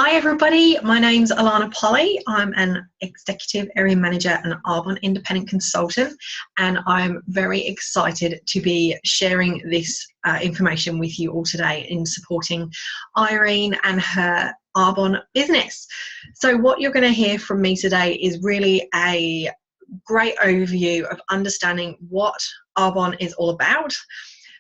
Hi everybody, my name's Alana Polly. I'm an Executive Area Manager and Arbonne Independent Consultant, and I'm very excited to be sharing this information with you all today in supporting Irene and her Arbonne business. So what you're going to hear from me today is really a great overview of understanding what Arbonne is all about.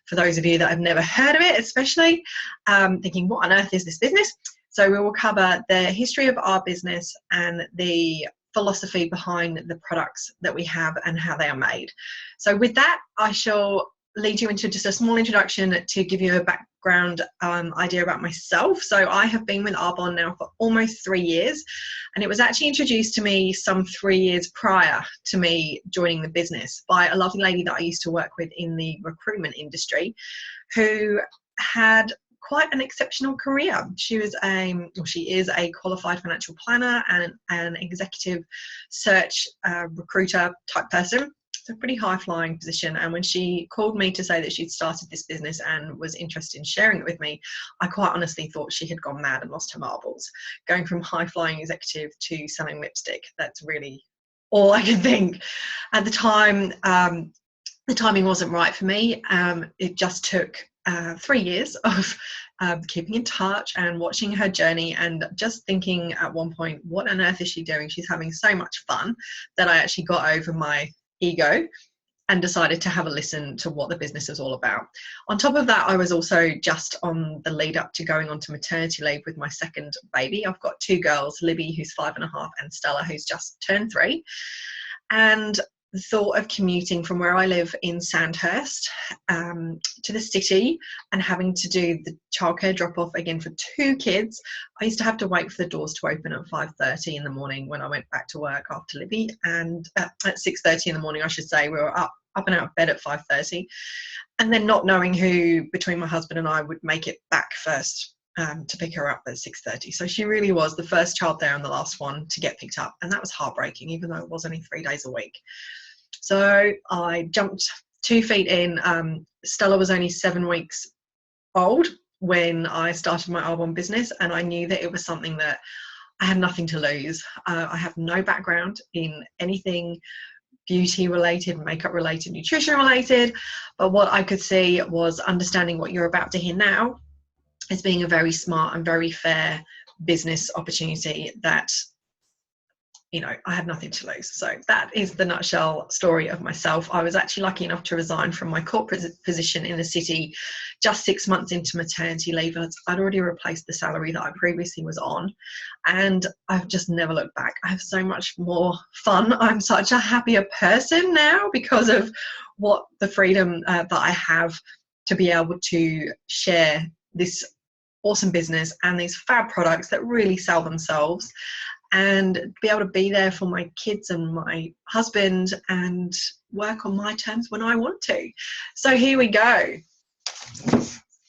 For those of you that have never heard of it, especially thinking, what on earth is this business? So we will cover the history of our business and the philosophy behind the products that we have and how they are made. So with that, I shall lead you into just a small introduction to give you a background idea about myself. So I have been with Arbonne now for almost 3 years, and it was actually introduced to me some 3 years prior to me joining the business by a lovely lady that I used to work with in the recruitment industry, who had quite an exceptional career. She is a qualified financial planner and an executive search recruiter type person. It's a pretty high-flying position, and when she called me to say that she'd started this business and was interested in sharing it with me, I quite honestly thought she had gone mad and lost her marbles. Going from high-flying executive to selling lipstick, that's really all I could think. At the time, the timing wasn't right for me. It just took 3 years of keeping in touch and watching her journey, and just thinking at one point, what on earth is she doing? She's having so much fun, that I actually got over my ego and decided to have a listen to what the business is all about. On top of that, I was also just on the lead up to going on to maternity leave with my second baby. I've got 2 girls, Libby, who's 5.5, and Stella, who's just turned 3. And the thought of commuting from where I live in Sandhurst to the city and having to do the childcare drop-off again for 2 kids. I used to have to wait for the doors to open at 5:30 in the morning when I went back to work after Libby, and at 6:30 in the morning, I should say. We were up and out of bed at 5:30, and then not knowing who between my husband and I would make it back first to pick her up at 6:30. So she really was the first child there and the last one to get picked up, and that was heartbreaking, even though it was only 3 days a week. So I jumped 2 feet in. Stella was only 7 weeks old when I started my Arbonne business, and I knew that it was something that I had nothing to lose. I have no background in anything beauty related, makeup related, nutrition related, but what I could see was understanding what you're about to hear now as being a very smart and very fair business opportunity that, you know, I had nothing to lose. So that is the nutshell story of myself. I was actually lucky enough to resign from my corporate position in the city just 6 months into maternity leave. I'd already replaced the salary that I previously was on, and I've just never looked back. I have so much more fun. I'm such a happier person now because of what the freedom that I have to be able to share this awesome business and these fab products that really sell themselves, and be able to be there for my kids and my husband and work on my terms when I want to. So here we go.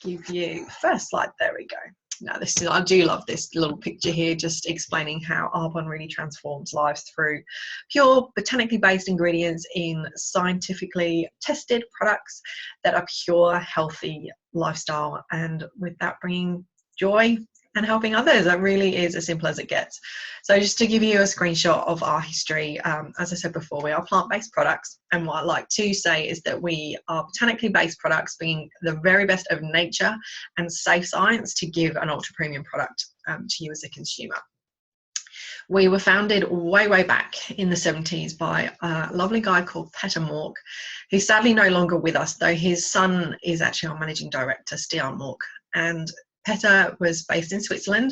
Give you first slide. There we go. Now I do love this little picture here, just explaining how Arbonne really transforms lives through pure botanically based ingredients in scientifically tested products that are pure, healthy lifestyle, and with that bringing joy and helping others. That really is as simple as it gets. So just to give you a screenshot of our history, as I said before, we are plant-based products, and what I like to say is that we are botanically based products, bringing the very best of nature and safe science to give an ultra premium product to you as a consumer. We were founded way back in the 70s by a lovely guy called Peter Mork, who's sadly no longer with us, though his son is actually our managing director, Stian Mork. And Peter was based in Switzerland,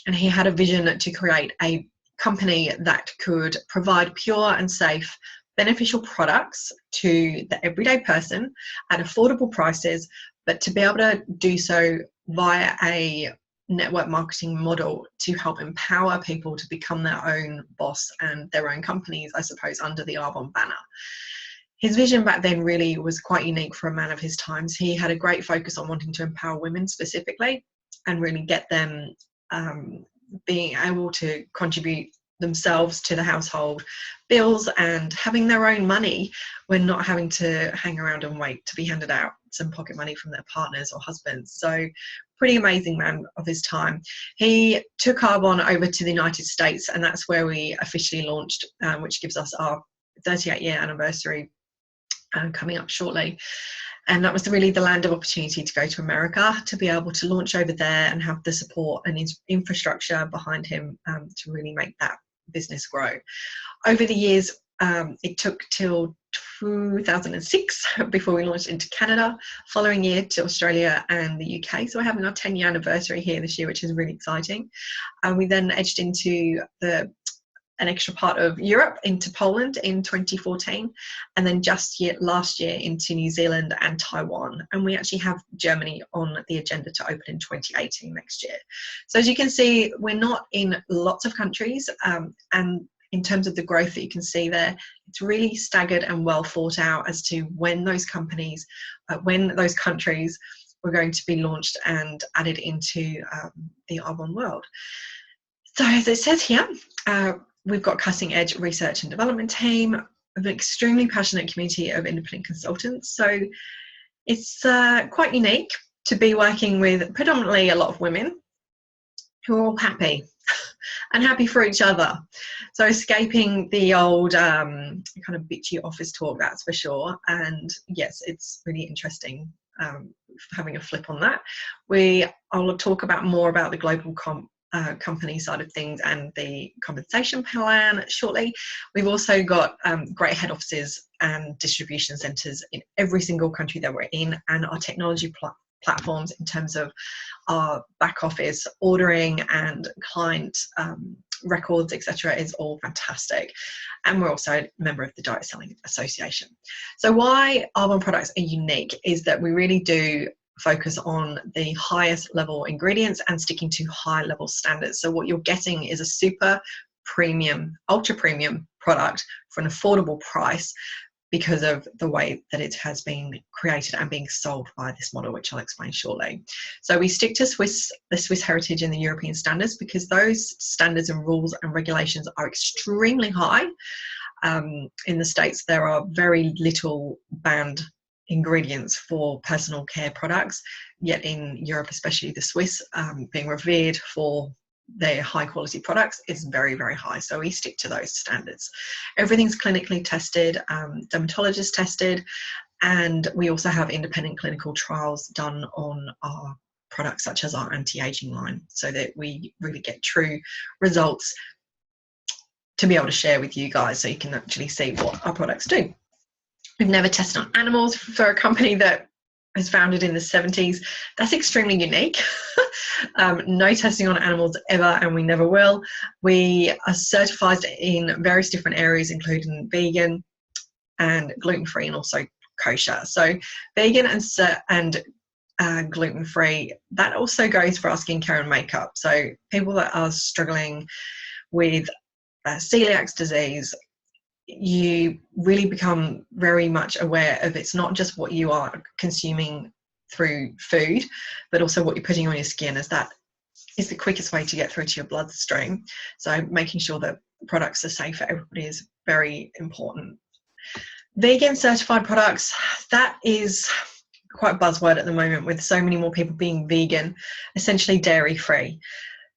and he had a vision to create a company that could provide pure and safe, beneficial products to the everyday person at affordable prices, but to be able to do so via a network marketing model to help empower people to become their own boss and their own companies, I suppose, under the Arbonne banner. His vision back then really was quite unique for a man of his times. He had a great focus on wanting to empower women specifically and really get them being able to contribute themselves to the household bills and having their own money when not having to hang around and wait to be handed out. some pocket money from their partners or husbands. So pretty amazing man of his time. He took Arbonne over to the United States, and that's where we officially launched, which gives us our 38-year anniversary coming up shortly. And that was really the land of opportunity to go to America, to be able to launch over there and have the support and infrastructure behind him to really make that business grow. Over the years, it took till 2006 before we launched into Canada, following year to Australia and the UK. So we're having our 10-year anniversary here this year, which is really exciting. And we then edged into an extra part of Europe, into Poland in 2014, and then just last year into New Zealand and Taiwan. And we actually have Germany on the agenda to open in 2018 next year. So as you can see, we're not in lots of countries, and in terms of the growth that you can see there, it's really staggered and well thought out as to when those countries were going to be launched and added into the Arbonne world. So as it says here, we've got cutting edge research and development team, an extremely passionate community of independent consultants. So it's quite unique to be working with predominantly a lot of women who are all happy and happy for each other. So escaping the old kind of bitchy office talk, that's for sure. And yes, it's really interesting having a flip on that. I'll talk more about the global company side of things and the compensation plan shortly. We've also got great head offices and distribution centres in every single country that we're in, and our technology platforms in terms of our back office ordering and client records, etc., is all fantastic. And we're also a member of the Direct Selling Association. So why Arbonne products are unique is that we really do focus on the highest level ingredients and sticking to high level standards. So what you're getting is a super premium, ultra premium product for an affordable price, because of the way that it has been created and being sold by this model, which I'll explain shortly. So we stick to the Swiss heritage and the European standards, because those standards and rules and regulations are extremely high. In the States, there are very little banned ingredients for personal care products, yet in Europe, especially the Swiss, being revered for their high quality products, is very, very high. So we stick to those standards. Everything's clinically tested, dermatologist tested, and we also have independent clinical trials done on our products, such as our anti-aging line, so that we really get true results to be able to share with you guys, so you can actually see what our products do. We've never tested on animals for a company that was founded in the 70s. That's extremely unique. No testing on animals ever, and we never will. We are certified in various different areas, including vegan and gluten-free, and also kosher. So vegan and gluten-free, that also goes for our skincare and makeup. So people that are struggling with celiac disease, you really become very much aware of, it's not just what you are consuming through food, but also what you're putting on your skin, as that is the quickest way to get through to your bloodstream. So making sure that products are safe for everybody is very important. Vegan certified products, that is quite a buzzword at the moment, with so many more people being vegan, essentially dairy free.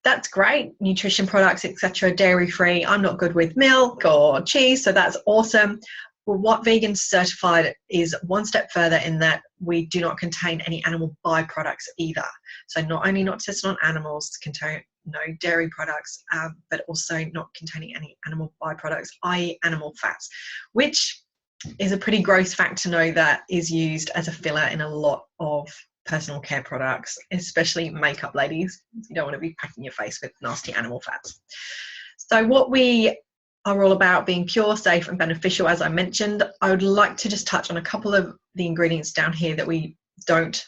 That's great, nutrition products, etc., dairy free. I'm not good with milk or cheese, so that's awesome. Well, what vegan certified is one step further, in that we do not contain any animal byproducts either. So not only not tested on animals, contain no dairy products, but also not containing any animal byproducts, i.e. animal fats, which is a pretty gross fact to know that is used as a filler in a lot of personal care products, especially makeup, ladies. You don't want to be packing your face with nasty animal fats. So what we are all about, being pure, safe and beneficial, as I mentioned. I would like to just touch on a couple of the ingredients down here that we don't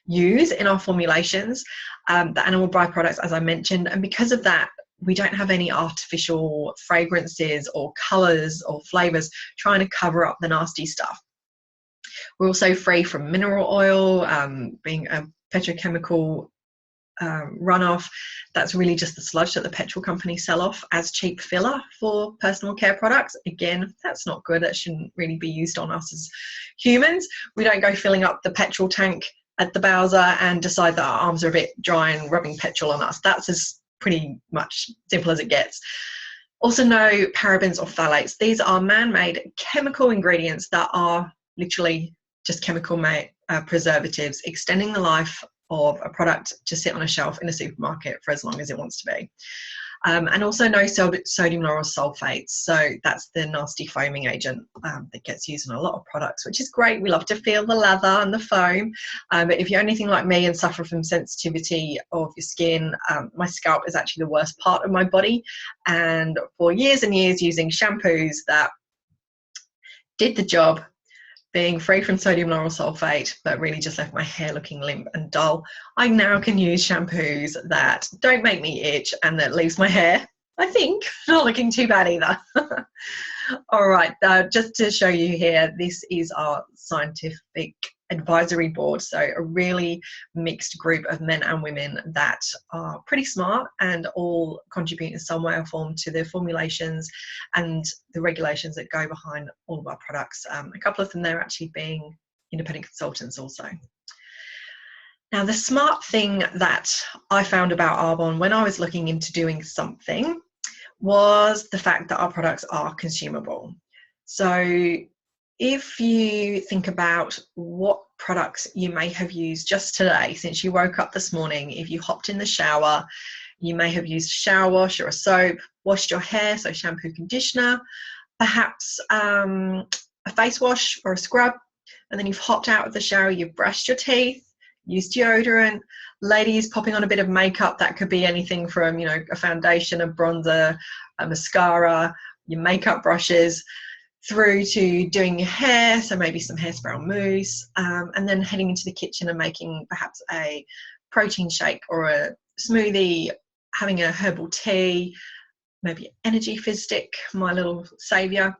use in our formulations, the animal byproducts, as I mentioned, and because of that, we don't have any artificial fragrances or colours or flavours trying to cover up the nasty stuff. We're also free from mineral oil, being a petrochemical runoff. That's really just the sludge that the petrol companies sell off as cheap filler for personal care products. Again, that's not good. That shouldn't really be used on us as humans. We don't go filling up the petrol tank at the Bowser and decide that our arms are a bit dry and rubbing petrol on us. That's as pretty much simple as it gets. Also, no parabens or phthalates. These are man-made chemical ingredients that are literally just chemical preservatives, extending the life of a product to sit on a shelf in a supermarket for as long as it wants to be. And also no sodium lauryl sulfates. So that's the nasty foaming agent that gets used in a lot of products, which is great. We love to feel the lather and the foam. But if you're anything like me and suffer from sensitivity of your skin, my scalp is actually the worst part of my body. And for years and years using shampoos that did the job, being free from sodium lauryl sulfate, but really just left my hair looking limp and dull, I now can use shampoos that don't make me itch and that leaves my hair, I think, not looking too bad either. All right, just to show you here, this is our scientific advisory board. So a really mixed group of men and women that are pretty smart and all contribute in some way or form to the formulations and the regulations that go behind all of our products. A couple of them there actually being independent consultants also. Now, the smart thing that I found about Arbonne when I was looking into doing something was the fact that our products are consumable. So if you think about what products you may have used just today, since you woke up this morning, if you hopped in the shower, you may have used a shower wash or a soap, washed your hair, so shampoo, conditioner, perhaps a face wash or a scrub, and then you've hopped out of the shower, you've brushed your teeth, used deodorant. Ladies popping on a bit of makeup, that could be anything from, you know, a foundation, a bronzer, a mascara, your makeup brushes, through to doing your hair, so maybe some hairspray or mousse, and then heading into the kitchen and making perhaps a protein shake or a smoothie, having a herbal tea, maybe energy fizz stick, my little saviour.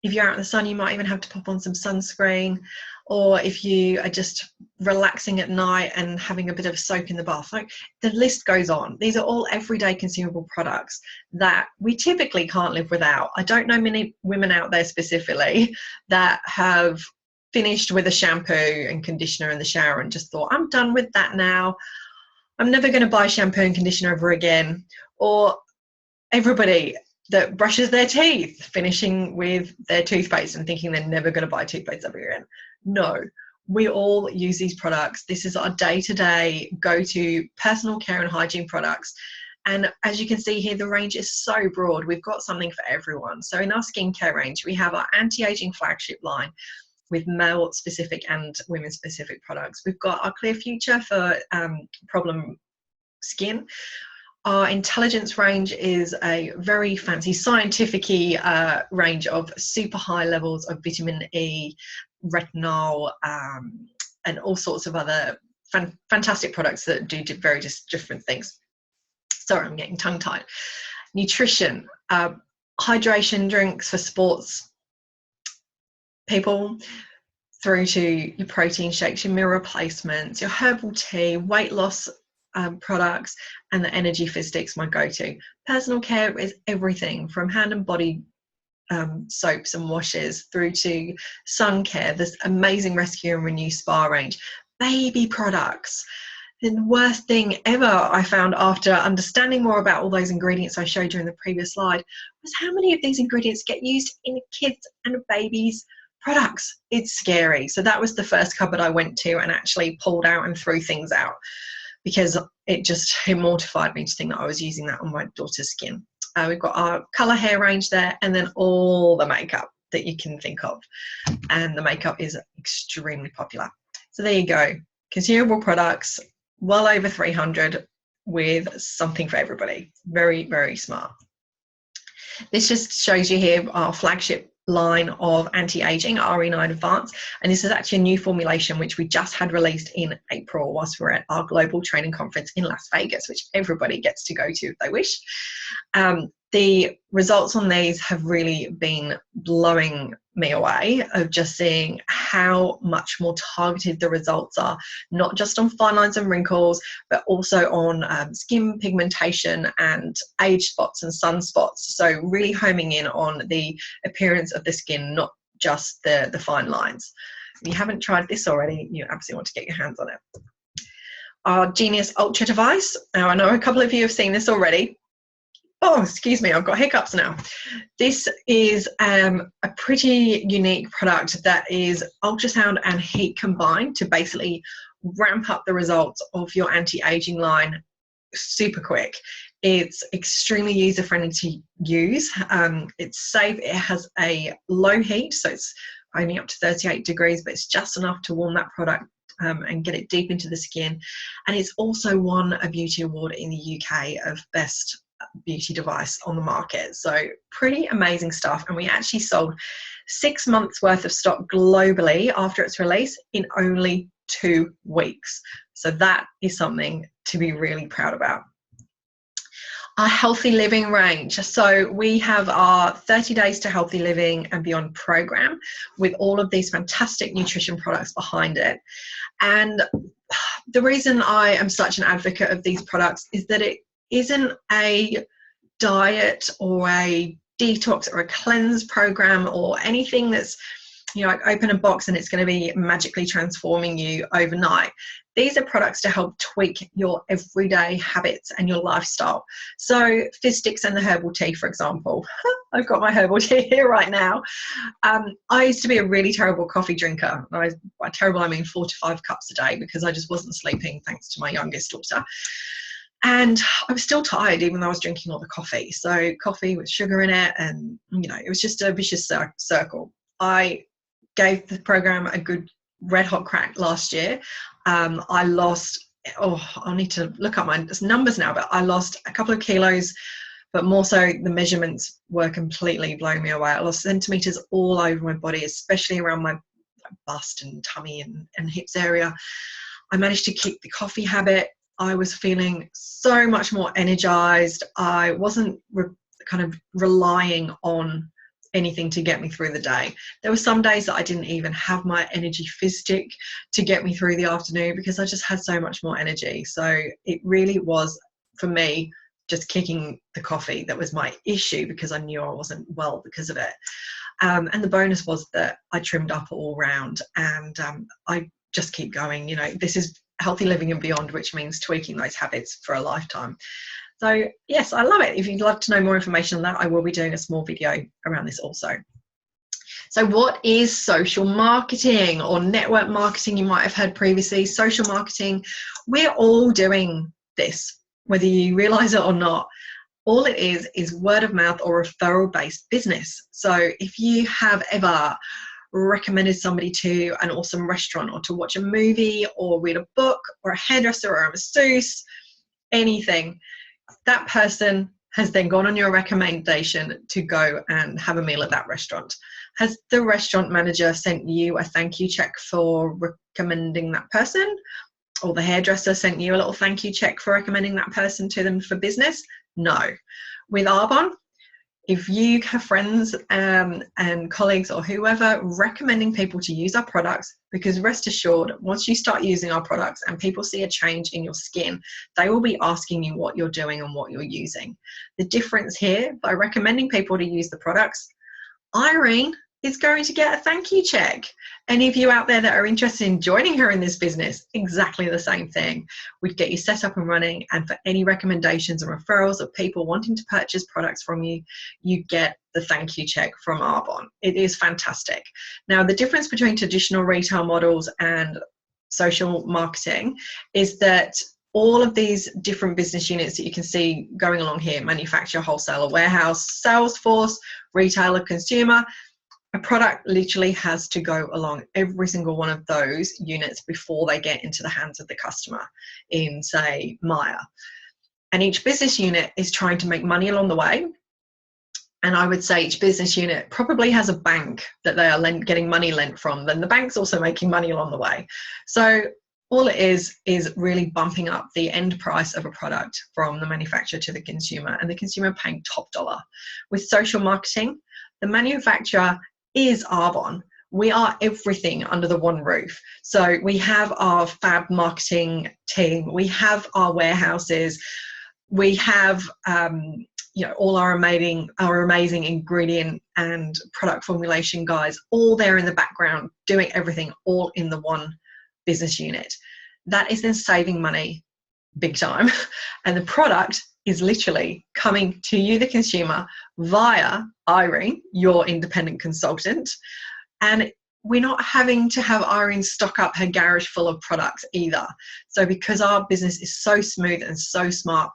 If you're out in the sun, you might even have to pop on some sunscreen, or if you are just relaxing at night and having a bit of a soak in the bath. Like, the list goes on. These are all everyday consumable products that we typically can't live without. I don't know many women out there specifically that have finished with a shampoo and conditioner in the shower and just thought, I'm done with that now. I'm never going to buy shampoo and conditioner ever again. Or everybody that brushes their teeth, finishing with their toothpaste and thinking they're never going to buy toothpaste ever again. No, we all use these products. This is our day-to-day go-to personal care and hygiene products. And as you can see here, the range is so broad. We've got something for everyone. So in our skincare range, we have our anti-aging flagship line with male-specific and women-specific products. We've got our Clear Future for problem skin. Our intelligence range is a very fancy scientific-y range of super high levels of vitamin E, retinol, and all sorts of other fantastic products that do very different things. Sorry, I'm getting tongue-tied. Nutrition, hydration drinks for sports people, through to your protein shakes, your meal replacements, your herbal tea, weight loss products, and the energy fizz sticks, my go-to. Personal care is everything from hand and body soaps and washes through to sun care, this amazing Rescue and Renew spa range. Baby products. The worst thing ever I found after understanding more about all those ingredients I showed you in the previous slide was how many of these ingredients get used in kids and babies' products. It's scary. So that was the first cupboard I went to and actually pulled out and threw things out, because it mortified me to think that I was using that on my daughter's skin. We've got our colour hair range there, and then all the makeup that you can think of. And the makeup is extremely popular. So there you go. Consumable products, well over 300, with something for everybody. Very, very smart. This just shows you here our flagship line of anti-aging, RE9 Advanced, and this is actually a new formulation which we just had released in April whilst we're at our global training conference in Las Vegas, which everybody gets to go to if they wish. the results on these have really been blowing me away, of just seeing how much more targeted the results are, not just on fine lines and wrinkles, but also on skin pigmentation and age spots and sunspots. So really homing in on the appearance of the skin, not just the fine lines. If you haven't tried this already, you absolutely want to get your hands on it. Our Genius Ultra device. Now, I know a couple of you have seen this already. Oh, excuse me, I've got hiccups now. This is a pretty unique product that is ultrasound and heat combined to basically ramp up the results of your anti-aging line super quick. It's extremely user-friendly to use. It's safe. It has a low heat, so it's only up to 38 degrees, but it's just enough to warm that product and get it deep into the skin. And it's also won a beauty award in the UK of best beauty device on the market. So pretty amazing stuff. And we actually sold 6 months worth of stock globally after its release in only 2 weeks. So that is something to be really proud about. Our healthy living range. So we have our 30 days to healthy living and beyond program with all of these fantastic nutrition products behind it. And the reason I am such an advocate of these products is that it isn't a diet or a detox or a cleanse program or anything that's, you know, open a box and it's going to be magically transforming you overnight. These are products to help tweak your everyday habits and your lifestyle. So fizz sticks and the herbal tea, for example. I've got my herbal tea here right now. I used to be a really terrible coffee drinker. By terrible, I mean 4 to 5 cups a day, because I just wasn't sleeping thanks to my youngest daughter. And I was still tired even though I was drinking all the coffee. So coffee with sugar in it, and, you know, it was just a vicious circle. I gave the program a good red hot crack last year. I lost, I need to look up my numbers now, but I lost a couple of kilos, but more so the measurements were completely blowing me away. I lost centimeters all over my body, especially around my bust and tummy and hips area. I managed to kick the coffee habit. I was feeling so much more energized. I wasn't kind of relying on anything to get me through the day. There were some days that I didn't even have my energy fizz stick to get me through the afternoon because I just had so much more energy. So it really was, for me, just kicking the coffee that was my issue, because I knew I wasn't well because of it. And the bonus was that I trimmed up all round, and I just keep going. You know, this is healthy living and beyond, which means tweaking those habits for a lifetime. So yes, I love it. If you'd love to know more information on that, I will be doing a small video around this also. So what is social marketing, or network marketing? You might have heard previously. Social marketing, we're all doing this, whether you realize it or not. All it is word of mouth or referral-based business. So if you have ever recommended somebody to an awesome restaurant, or to watch a movie, or read a book, or a hairdresser, or a masseuse, anything, that person has then gone on your recommendation to go and have a meal at that restaurant. Has the restaurant manager sent you a thank you check for recommending that person? Or the hairdresser sent you a little thank you check for recommending that person to them for business? No. With Arbonne, if you have friends and colleagues or whoever recommending people to use our products, because rest assured, once you start using our products and people see a change in your skin, they will be asking you what you're doing and what you're using. The difference here, by recommending people to use the products, Irene is going to get a thank you check. Any of you out there that are interested in joining her in this business, exactly the same thing. We'd get you set up and running, and for any recommendations and referrals of people wanting to purchase products from you, you get the thank you check from Arbonne. It is fantastic. Now, the difference between traditional retail models and social marketing is that all of these different business units that you can see going along here, manufacturer, wholesaler, warehouse, sales force, retailer, consumer, a product literally has to go along every single one of those units before they get into the hands of the customer in, say, Maya. And each business unit is trying to make money along the way. And I would say each business unit probably has a bank that they are getting money lent from. Then the bank's also making money along the way. So all it is really bumping up the end price of a product from the manufacturer to the consumer, and the consumer paying top dollar. With social marketing, the manufacturer is Arbonne. We are everything under the one roof. So we have our fab marketing team, we have our warehouses, we have all our amazing ingredient and product formulation guys, all there in the background doing everything, all in the one business unit. That is then saving money big time, and the product is literally coming to you, the consumer, via Irene, your independent consultant. And we're not having to have Irene stock up her garage full of products either. So because our business is so smooth and so smart,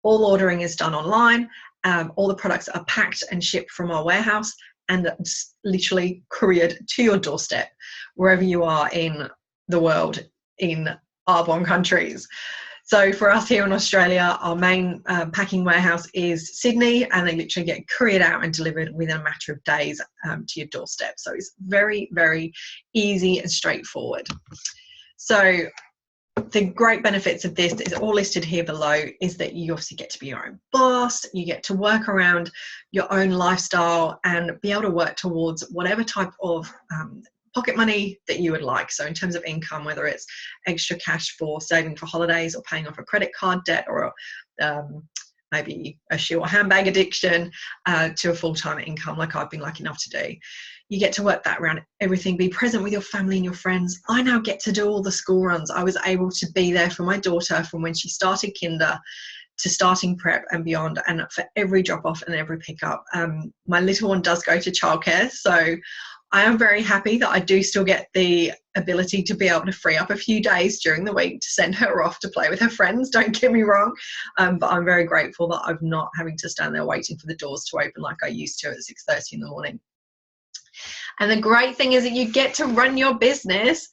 all ordering is done online. All the products are packed and shipped from our warehouse and literally couriered to your doorstep, wherever you are in the world, in Arbonne countries. So for us here in Australia, our main packing warehouse is Sydney, and they literally get couriered out and delivered within a matter of days to your doorstep. So it's very, very easy and straightforward. So the great benefits of this is all listed here below, is that you obviously get to be your own boss, you get to work around your own lifestyle and be able to work towards whatever type of pocket money that you would like. So in terms of income, whether it's extra cash for saving for holidays or paying off a credit card debt, or maybe a shoe or handbag addiction, to a full-time income like I've been lucky enough to do. You get to work that around everything, be present with your family and your friends. I now get to do all the school runs. I was able to be there for my daughter from when she started kinder to starting prep and beyond, and for every drop off and every pickup. My little one does go to childcare, so I am very happy that I do still get the ability to be able to free up a few days during the week to send her off to play with her friends, don't get me wrong, but I'm very grateful that I'm not having to stand there waiting for the doors to open like I used to at 6:30 in the morning. And the great thing is that you get to run your business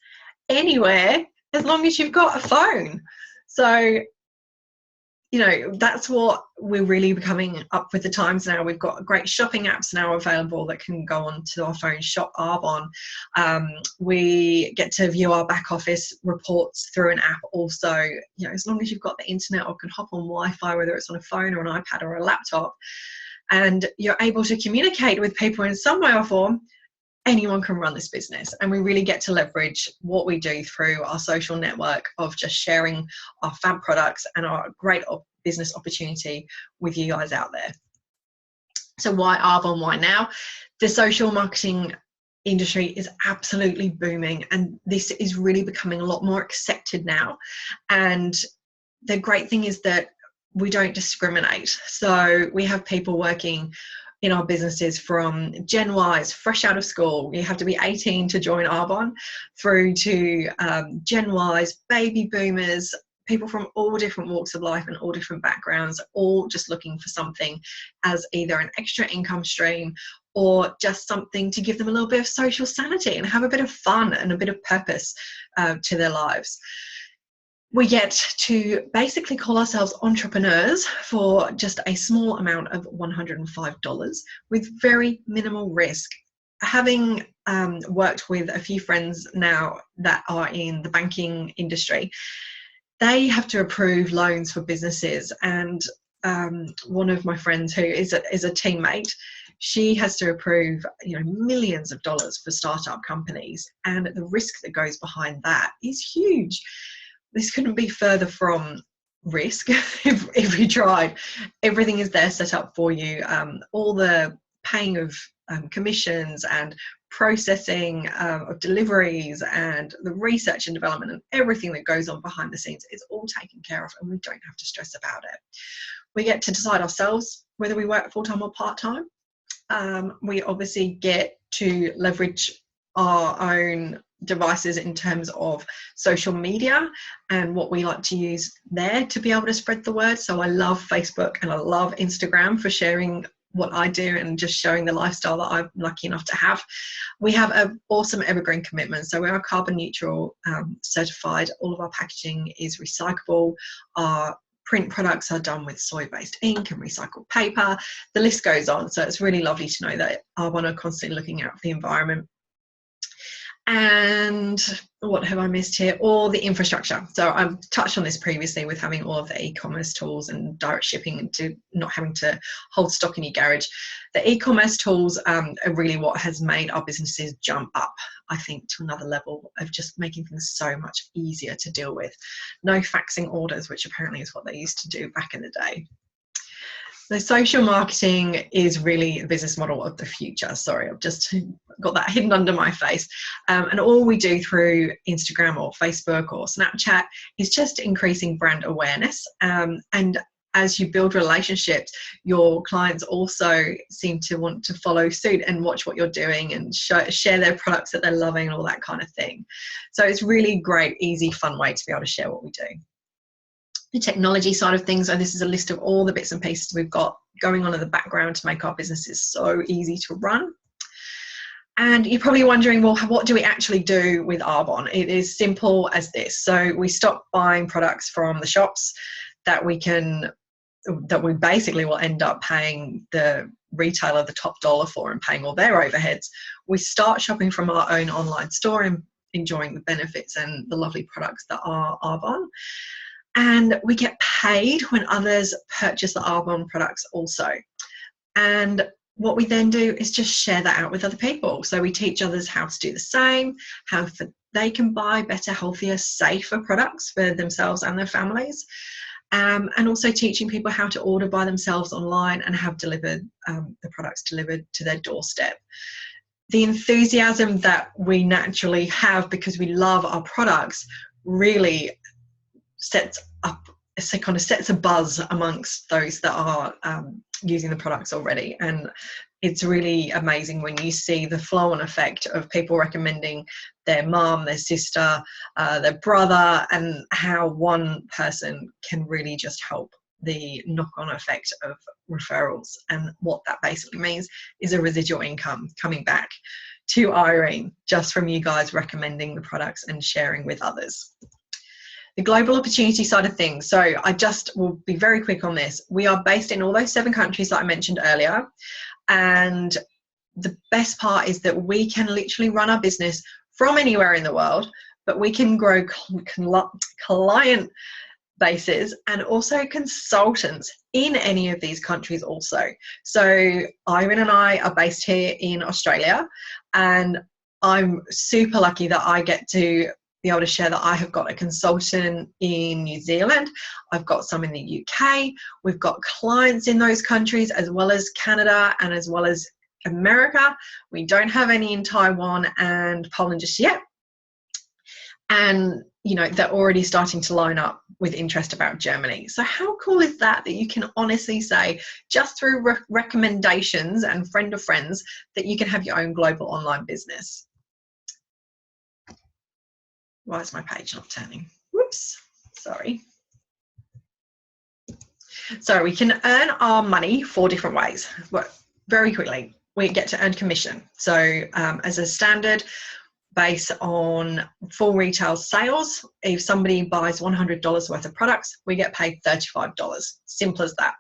anywhere as long as you've got a phone. So that's what we're really becoming up with the times now. We've got great shopping apps now available that can go onto our phone, shop Arbonne. We get to view our back office reports through an app also, as long as you've got the internet or can hop on Wi-Fi, whether it's on a phone or an iPad or a laptop, and you're able to communicate with people in some way or form. Anyone can run this business, and we really get to leverage what we do through our social network of just sharing our fab products and our great business opportunity with you guys out there. So why Arbonne? Why now? The social marketing industry is absolutely booming, and this is really becoming a lot more accepted now. And the great thing is that we don't discriminate. So we have people working in our businesses from Gen Ys, fresh out of school, you have to be 18 to join Arbonne, through to Gen Ys, baby boomers, people from all different walks of life and all different backgrounds, all just looking for something as either an extra income stream or just something to give them a little bit of social sanity and have a bit of fun and a bit of purpose to their lives. We get to basically call ourselves entrepreneurs for just a small amount of $105 with very minimal risk. Having worked with a few friends now that are in the banking industry, they have to approve loans for businesses, and one of my friends who is a teammate, she has to approve millions of dollars for startup companies, and the risk that goes behind that is huge. This couldn't be further from risk if you tried. Everything is there set up for you. All the paying of commissions and processing of deliveries and the research and development and everything that goes on behind the scenes is all taken care of, and we don't have to stress about it. We get to decide ourselves whether we work full-time or part-time. We obviously get to leverage our own devices in terms of social media and what we like to use there to be able to spread the word. So I love Facebook and I love Instagram for sharing what I do and just showing the lifestyle that I'm lucky enough to have. We have an awesome evergreen commitment. So we are carbon neutral certified. All of our packaging is recyclable. Our print products are done with soy-based ink and recycled paper. The list goes on. So it's really lovely to know that Arbonne are constantly looking out for the environment. And what have I missed here? All the infrastructure. So I've touched on this previously with having all of the e-commerce tools and direct shipping and to not having to hold stock in your garage. The e-commerce tools are really what has made our businesses jump up, I think, to another level of just making things so much easier to deal with. No faxing orders, which apparently is what they used to do back in the day. So social marketing is really the business model of the future. Sorry, I've just got that hidden under my face. And all we do through Instagram or Facebook or Snapchat is just increasing brand awareness. And as you build relationships, your clients also seem to want to follow suit and watch what you're doing and share their products that they're loving and all that kind of thing. So it's really great, easy, fun way to be able to share what we do. The technology side of things, and this is a list of all the bits and pieces we've got going on in the background to make our businesses so easy to run. And you're probably wondering, well, what do we actually do with Arbonne? It is simple as this. So we stop buying products from the shops that we basically will end up paying the retailer the top dollar for and paying all their overheads. We start shopping from our own online store and enjoying the benefits and the lovely products that are Arbonne. And we get paid when others purchase the Arbonne products also. And what we then do is just share that out with other people. So we teach others how to do the same, how they can buy better, healthier, safer products for themselves and their families. And also teaching people how to order by themselves online and have the products delivered to their doorstep. The enthusiasm that we naturally have because we love our products really sets a buzz amongst those that are using the products already. And it's really amazing when you see the flow-on effect of people recommending their mum, their sister, their brother, and how one person can really just help the knock-on effect of referrals. And what that basically means is a residual income coming back to Irene just from you guys recommending the products and sharing with others. The global opportunity side of things. So I just will be very quick on this. We are based in all those 7 countries that I mentioned earlier. And the best part is that we can literally run our business from anywhere in the world, but we can grow client bases and also consultants in any of these countries also. So Irene and I are based here in Australia, and I'm super lucky that I get to be able to share that I have got a consultant in New Zealand, I've got some in the UK, we've got clients in those countries as well as Canada and as well as America. We don't have any in Taiwan and Poland just yet. And you know, they're already starting to line up with interest about Germany. So how cool is that, that you can honestly say just through recommendations and friend of friends that you can have your own global online business. Why is my page not turning? Whoops, sorry. So we can earn our money 4 different ways. But very quickly, we get to earn commission. So as a standard base on full retail sales, if somebody buys $100 worth of products, we get paid $35. Simple as that.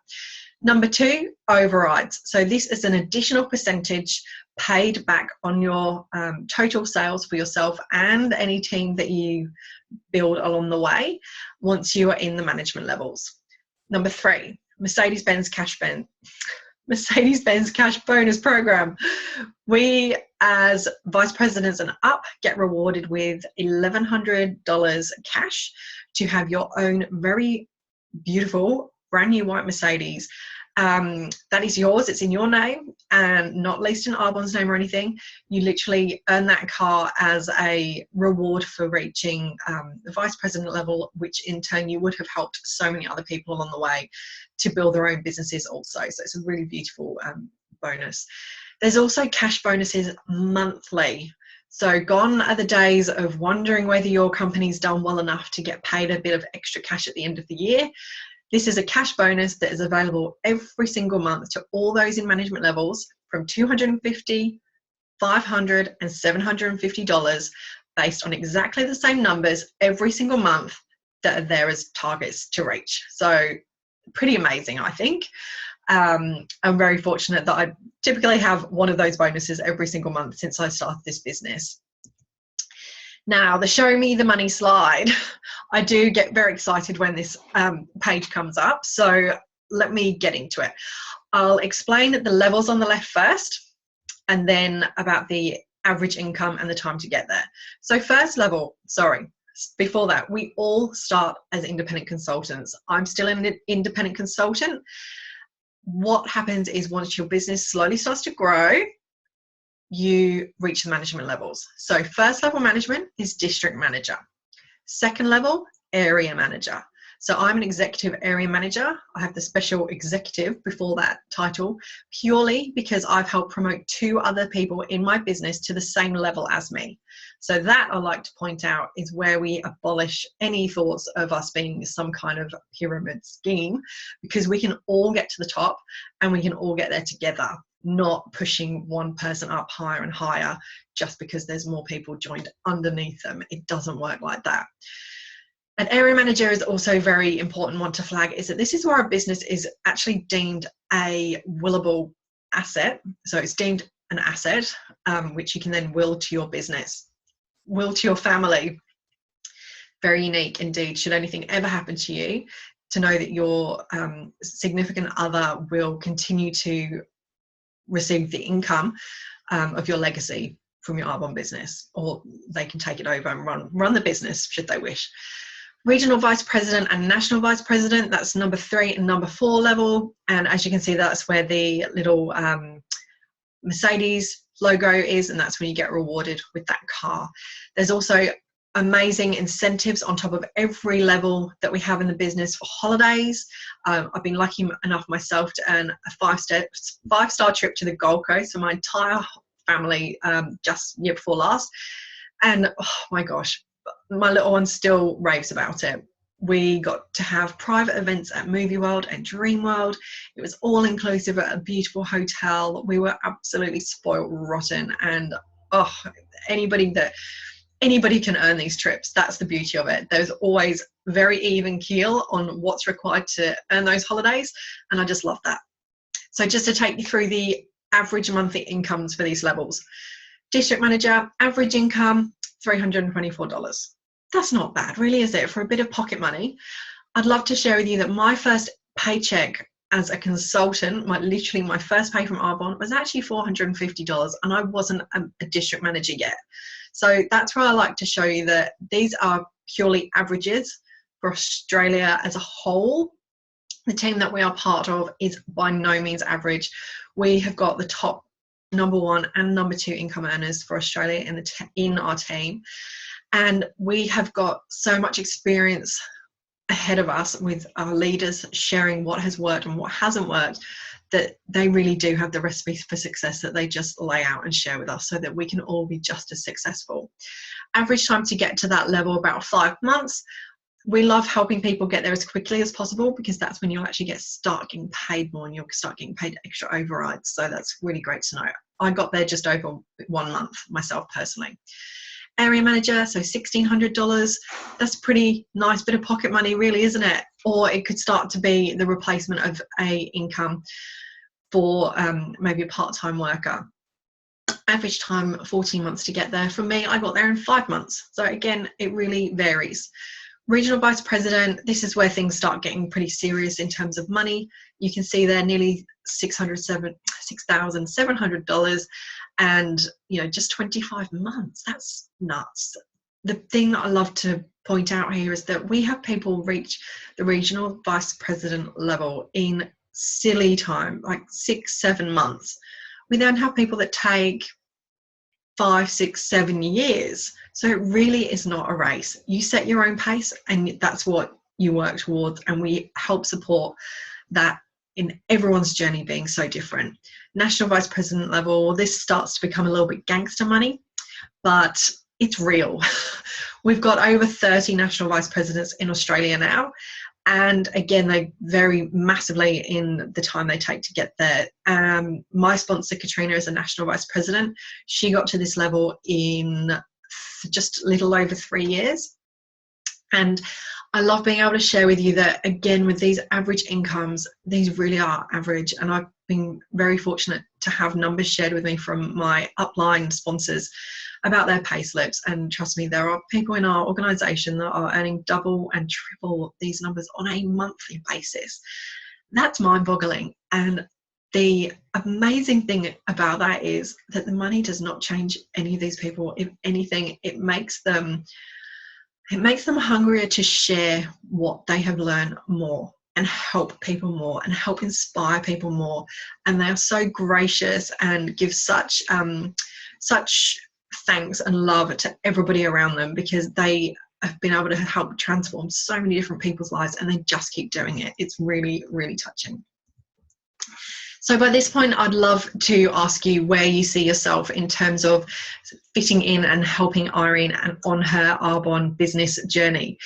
Number 2, overrides. So this is an additional percentage paid back on your total sales for yourself and any team that you build along the way once you are in the management levels. Number 3, Mercedes-Benz cash bonus program. We as vice presidents and up get rewarded with $1,100 cash to have your own very beautiful brand new white Mercedes. That is yours, it's in your name and not leased in Arbonne's name or anything. You literally earn that car as a reward for reaching the vice president level, which in turn you would have helped so many other people along the way to build their own businesses also. So it's a really beautiful bonus. There's also cash bonuses monthly. So gone are the days of wondering whether your company's done well enough to get paid a bit of extra cash at the end of the year. This is a cash bonus that is available every single month to all those in management levels from $250, $500, and $750 based on exactly the same numbers every single month that are there as targets to reach. So pretty amazing, I think. I'm very fortunate that I typically have one of those bonuses every single month since I started this business. Now, the show me the money slide, I do get very excited when this page comes up. So let me get into it. I'll explain the levels on the left first, and then about the average income and the time to get there. So first level, before that, we all start as independent consultants. I'm still an independent consultant. What happens is once your business slowly starts to grow, you reach the management levels. So first level management is district manager. Second level, area manager. So I'm an executive area manager. I have the special executive before that title, purely because I've helped promote 2 other people in my business to the same level as me. So that I like to point out is where we abolish any thoughts of us being some kind of pyramid scheme, because we can all get to the top and we can all get there together, not pushing one person up higher and higher just because there's more people joined underneath them. It doesn't work like that. An area manager is also a very important one to flag, is that this is where a business is actually deemed a willable asset. So it's deemed an asset, which you can then will to your business, will to your family. Very unique indeed. Should anything ever happen to you, to know that your significant other will continue to receive the income of your legacy from your Arbonne business, or they can take it over and run the business should they wish. Regional vice president and national vice president, that's number 3 and number 4 level. And as you can see, that's where the little Mercedes logo is, and that's when you get rewarded with that car. There's also amazing incentives on top of every level that we have in the business for holidays. I've been lucky enough myself to earn a 5-star trip to the Gold Coast for my entire family just year before last. And oh my gosh, my little one still raves about it. We got to have private events at Movie World and Dream World. It was all inclusive at a beautiful hotel. We were absolutely spoiled rotten, and anybody can earn these trips. That's the beauty of it. There's always very even keel on what's required to earn those holidays, and I just love that. So just to take you through the average monthly incomes for these levels. District manager, average income, $324. That's not bad, really, is it, for a bit of pocket money? I'd love to share with you that my first paycheck as a consultant, literally my first pay from Arbonne, was actually $450, and I wasn't a district manager yet. So that's where I like to show you that these are purely averages for Australia as a whole. The team that we are part of is by no means average. We have got the top number 1 and number 2 income earners for Australia in our team. And we have got so much experience ahead of us with our leaders sharing what has worked and what hasn't worked, that they really do have the recipe for success that they just lay out and share with us so that we can all be just as successful. Average time to get to that level, about 5 months. We love helping people get there as quickly as possible, because that's when you'll actually start getting paid more and you'll start getting paid extra overrides. So that's really great to know. I got there just over 1 month myself personally. Area manager, so $1,600. That's a pretty nice bit of pocket money, really, isn't it? Or it could start to be the replacement of a income for maybe a part-time worker. Average time, 14 months to get there. For me, I got there in 5 months. So again, it really varies. Regional vice president, this is where things start getting pretty serious in terms of money. You can see there nearly $6,700, and just 25 months. That's nuts. The thing that I love to point out here is that we have people reach the regional vice president level in silly time, like 6-7 months. We then have people that take 5, 6, 7 years. So it really is not a race. You set your own pace, and that's what you work towards, and we help support that in everyone's journey being so different. National vice president level, this starts to become a little bit gangster money, but it's real. We've got over 30 national vice presidents in Australia now. And again, they vary massively in the time they take to get there. My sponsor, Katrina, is a national vice president. She got to this level in just a little over 3 years. And I love being able to share with you that, again, with these average incomes, these really are average. And I've been very fortunate to have numbers shared with me from my upline sponsors about their pay slips. And trust me, there are people in our organisation that are earning double and triple these numbers on a monthly basis. That's mind-boggling. And the amazing thing about that is that the money does not change any of these people. If anything, it makes them hungrier to share what they have learned more and help people more and help inspire people more. And they are so gracious and give such thanks and love to everybody around them, because they have been able to help transform so many different people's lives, and they just keep doing it. It's really, really touching. So by this point, I'd love to ask you where you see yourself in terms of fitting in and helping Irene on her Arbonne business journey.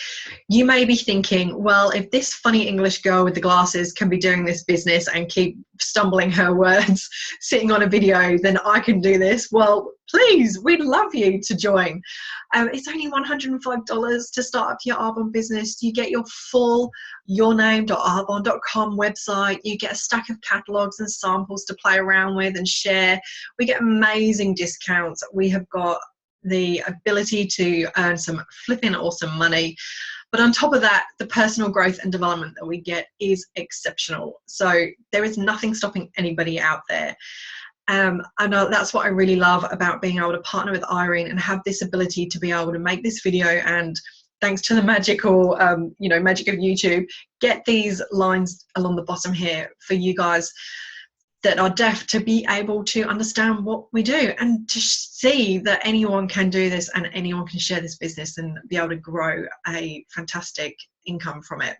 You may be thinking, well, if this funny English girl with the glasses can be doing this business and keep stumbling her words sitting on a video, then I can do this. Well, please, we'd love you to join. It's only $105 to start up your Arbonne business. You get your full yourname.arbonne.com website. You get a stack of catalogs and samples to play around with and share. We get amazing discounts. We have got the ability to earn some flipping awesome money. But on top of that, the personal growth and development that we get is exceptional. So there is nothing stopping anybody out there. And that's what I really love about being able to partner with Irene and have this ability to be able to make this video, and thanks to the magical, magic of YouTube, get these lines along the bottom here for you guys that are deaf to be able to understand what we do and to see that anyone can do this and anyone can share this business and be able to grow a fantastic income from it.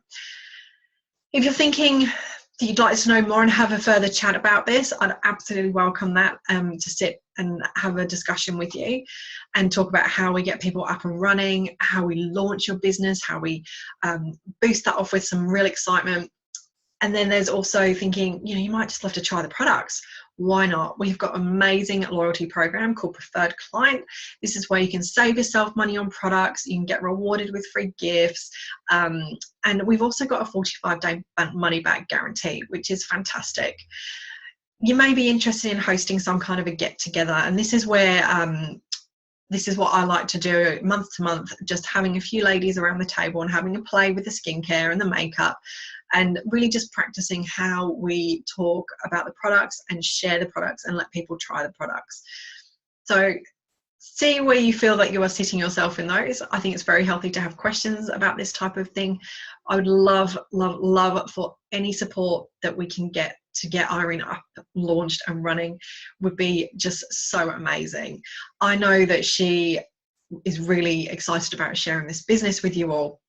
If you're thinking that you'd like to know more and have a further chat about this, I'd absolutely welcome that, to sit and have a discussion with you and talk about how we get people up and running, how we launch your business, how we boost that off with some real excitement. And then there's also thinking, you might just love to try the products. Why not? We've got an amazing loyalty program called Preferred Client. This is where you can save yourself money on products. You can get rewarded with free gifts. And we've also got a 45-day money back guarantee, which is fantastic. You may be interested in hosting some kind of a get together. And this is where this is what I like to do month to month, just having a few ladies around the table and having a play with the skincare and the makeup, and really just practicing how we talk about the products and share the products and let people try the products. So see where you feel that you are sitting yourself in those. I think it's very healthy to have questions about this type of thing. I would love, love, love for any support that we can get to get Irene up, launched and running would be just so amazing. I know that she is really excited about sharing this business with you all.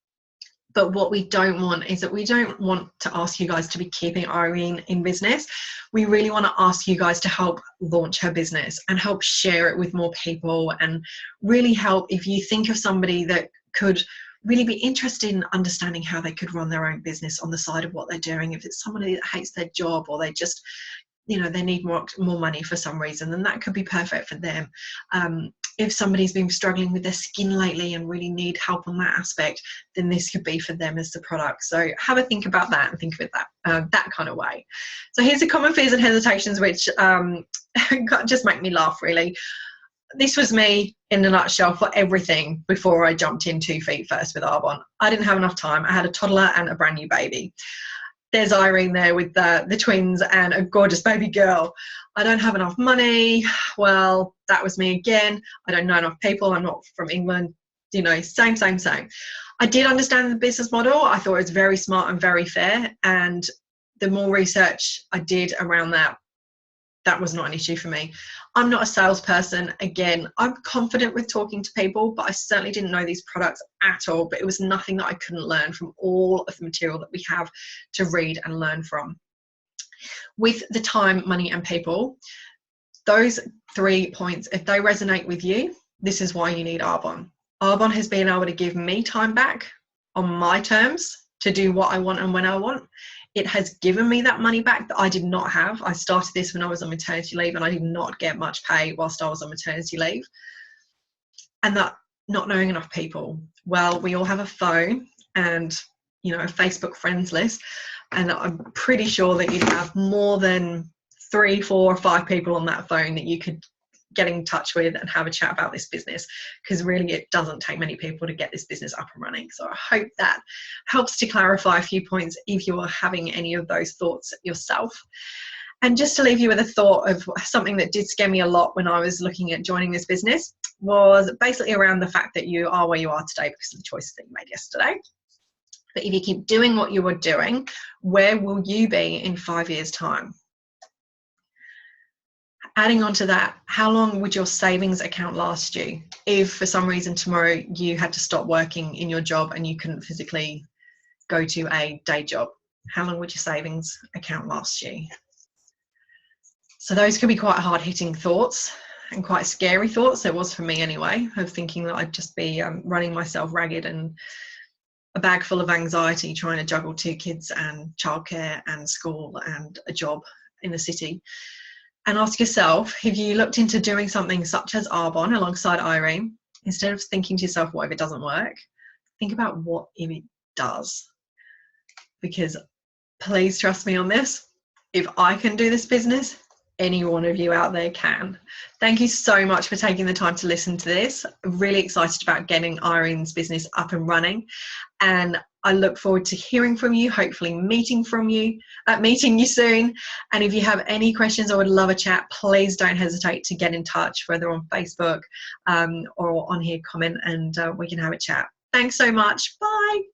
But what we don't want is that we don't want to ask you guys to be keeping Irene in business. We really want to ask you guys to help launch her business and help share it with more people, and really help if you think of somebody that could really be interested in understanding how they could run their own business on the side of what they're doing. If it's somebody that hates their job, or they just, they need more money for some reason, then that could be perfect for them. If somebody's been struggling with their skin lately and really need help on that aspect, then this could be for them as the product. So have a think about that and think of it that kind of way. So here's the common fears and hesitations, which just make me laugh, really. This was me in a nutshell for everything before I jumped in 2 feet first with Arbonne. I didn't have enough time. I had a toddler and a brand new baby. There's Irene there with the twins and a gorgeous baby girl. I don't have enough money. Well, that was me again. I don't know enough people. I'm not from England. Same. I did understand the business model. I thought it was very smart and very fair. And the more research I did around that, that was not an issue for me. I'm not a salesperson. Again, I'm confident with talking to people, but I certainly didn't know these products at all. But it was nothing that I couldn't learn from all of the material that we have to read and learn from. With the time, money, and people, those 3 points, if they resonate with you, this is why you need Arbonne. Arbonne has been able to give me time back on my terms to do what I want and when I want. It has given me that money back that I did not have. I started this when I was on maternity leave, and I did not get much pay whilst I was on maternity leave. And that not knowing enough people. Well, we all have a phone. and, you know, a Facebook friends list, and I'm pretty sure that you'd have more than 3, 4, or 5 people on that phone that you could get in touch with and have a chat about this business, because really it doesn't take many people to get this business up and running. So I hope that helps to clarify a few points if you're having any of those thoughts yourself. And just to leave you with a thought of something that did scare me a lot when I was looking at joining this business, was basically around the fact that you are where you are today because of the choices that you made yesterday. But if you keep doing what you were doing, where will you be in 5 years' time? Adding on to that, how long would your savings account last you if for some reason tomorrow you had to stop working in your job and you couldn't physically go to a day job? How long would your savings account last you? So those can be quite hard-hitting thoughts and quite scary thoughts. It was for me anyway, of thinking that I'd just be running myself ragged and a bag full of anxiety trying to juggle 2 kids and childcare and school and a job in the city. And ask yourself, if you looked into doing something such as Arbonne alongside Irene, instead of thinking to yourself, what if it doesn't work? Think about what if it does. Because please trust me on this, if I can do this business, any one of you out there can. Thank you so much for taking the time to listen to this. I'm really excited about getting Irene's business up and running, and I look forward to hearing from you, hopefully meeting you soon. And if you have any questions or would love a chat, please don't hesitate to get in touch, whether on Facebook or on here, comment, and we can have a chat. Thanks so much. Bye.